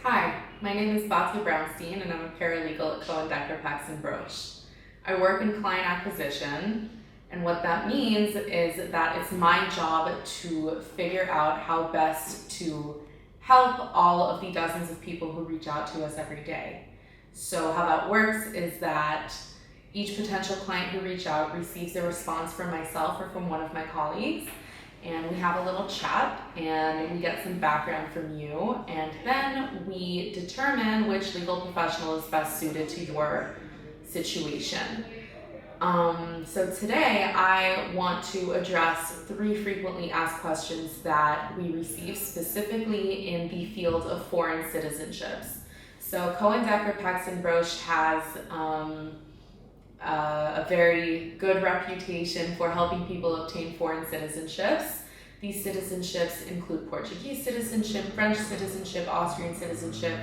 Hi, my name is Batya Brownstein and I'm a paralegal at Cohen Decker Paxson Broche. I work in client acquisition, and what that means is that it's my job to figure out how best to help all of the dozens of people who reach out to us every day. So how that works is that each potential client who reaches out receives a response from myself or from one of my colleagues, and we have a little chat and we get some background from you, and then we determine which legal professional is best suited to your situation. So today I want to address 3 frequently asked questions that we receive specifically in the field of foreign citizenships. So Cohen Decker Paxson Broche has a very good reputation for helping people obtain foreign citizenships. These citizenships include Portuguese citizenship, French citizenship, Austrian citizenship,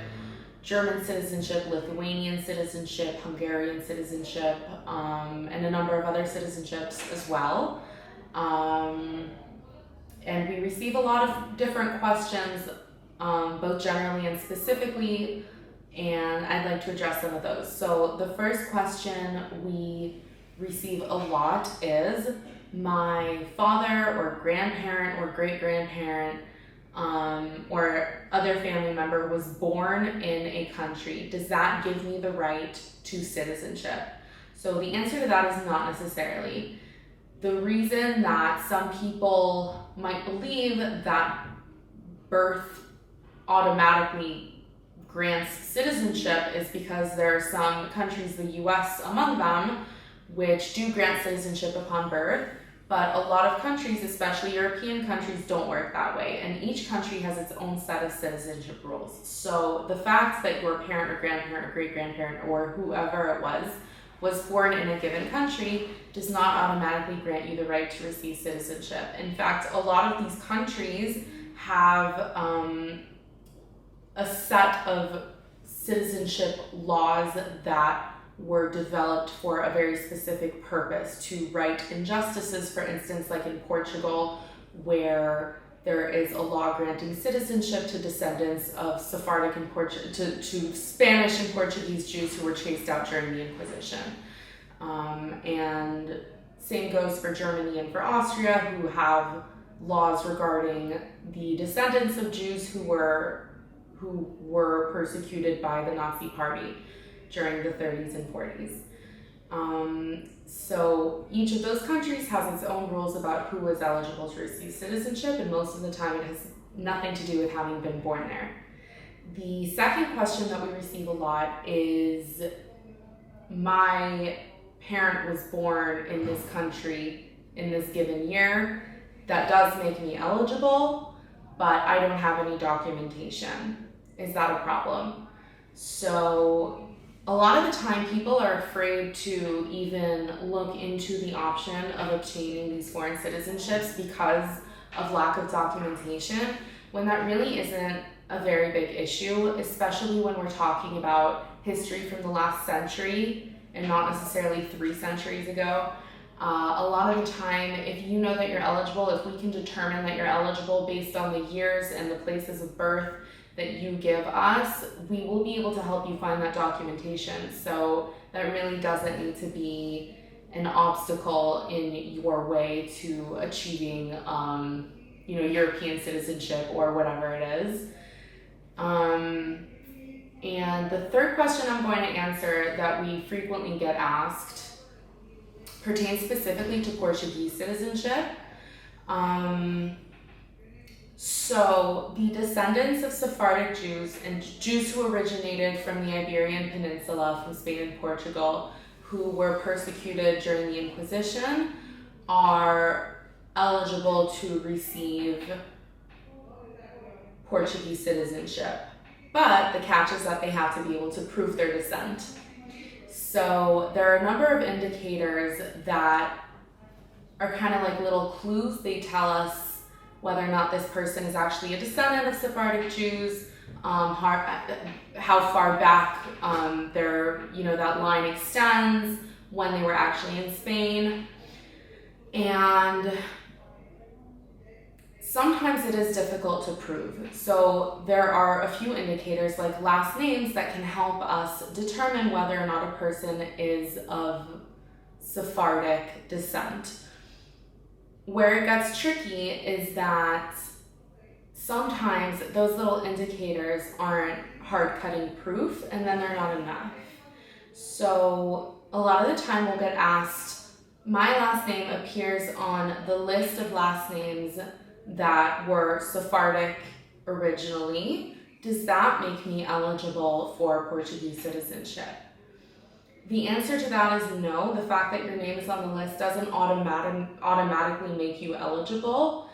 German citizenship, Lithuanian citizenship, Hungarian citizenship, and a number of other citizenships as well. And we receive a lot of different questions, both generally and specifically, and I'd like to address some of those. So the first question we receive a lot is, my father or grandparent or great-grandparent or other family member was born in a country. Does that give me the right to citizenship? So the answer to that is not necessarily. The reason that some people might believe that birth automatically grants citizenship is because there are some countries, the US among them, which do grant citizenship upon birth, but a lot of countries, especially European countries, don't work that way, and each country has its own set of citizenship rules. So the fact that your parent or grandparent or great-grandparent or whoever it was born in a given country does not automatically grant you the right to receive citizenship. In fact, a lot of these countries have a set of citizenship laws that were developed for a very specific purpose, to right injustices. For instance, like in Portugal, where there is a law granting citizenship to descendants of Sephardic and to Spanish and Portuguese Jews who were chased out during the Inquisition. And same goes for Germany and for Austria, who have laws regarding the descendants of Jews who were persecuted by the Nazi Party during the 30s and 40s. So each of those countries has its own rules about who is eligible to receive citizenship, and most of the time it has nothing to do with having been born there. The second question that we receive a lot is, my parent was born in this country in this given year. That does make me eligible, but I don't have any documentation. Is that a problem? So a lot of the time people are afraid to even look into the option of obtaining these foreign citizenships because of lack of documentation, when that really isn't a very big issue, especially when we're talking about history from the last century and not necessarily 3 centuries ago. A lot of the time, if you know that you're eligible, if we can determine that you're eligible based on the years and the places of birth that you give us, we will be able to help you find that documentation. So that really doesn't need to be an obstacle in your way to achieving European citizenship or whatever it is. And the third question I'm going to answer that we frequently get asked pertains specifically to Portuguese citizenship. So the descendants of Sephardic Jews and Jews who originated from the Iberian Peninsula, from Spain and Portugal, who were persecuted during the Inquisition, are eligible to receive Portuguese citizenship. But the catch is that they have to be able to prove their descent. So there are a number of indicators that are kind of like little clues. They tell us whether or not this person is actually a descendant of Sephardic Jews, how far back that line extends, when they were actually in Spain. And sometimes it is difficult to prove. So there are a few indicators like last names that can help us determine whether or not a person is of Sephardic descent. Where it gets tricky is that sometimes those little indicators aren't hard-cutting proof, and then they're not enough. So a lot of the time we'll get asked, my last name appears on the list of last names that were Sephardic originally. Does that make me eligible for Portuguese citizenship? The answer to that is no. The fact that your name is on the list doesn't automatically make you eligible.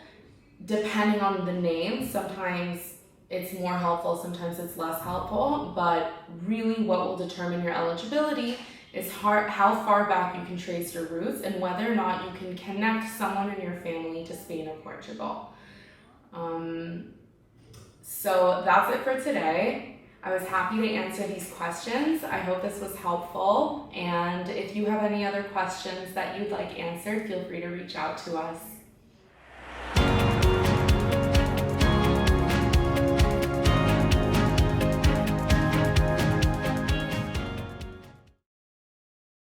Depending on the name, sometimes it's more helpful, sometimes it's less helpful, but really what will determine your eligibility is how far back you can trace your roots and whether or not you can connect someone in your family to Spain or Portugal. So that's it for today. I was happy to answer these questions. I hope this was helpful. And if you have any other questions that you'd like answered, feel free to reach out to us.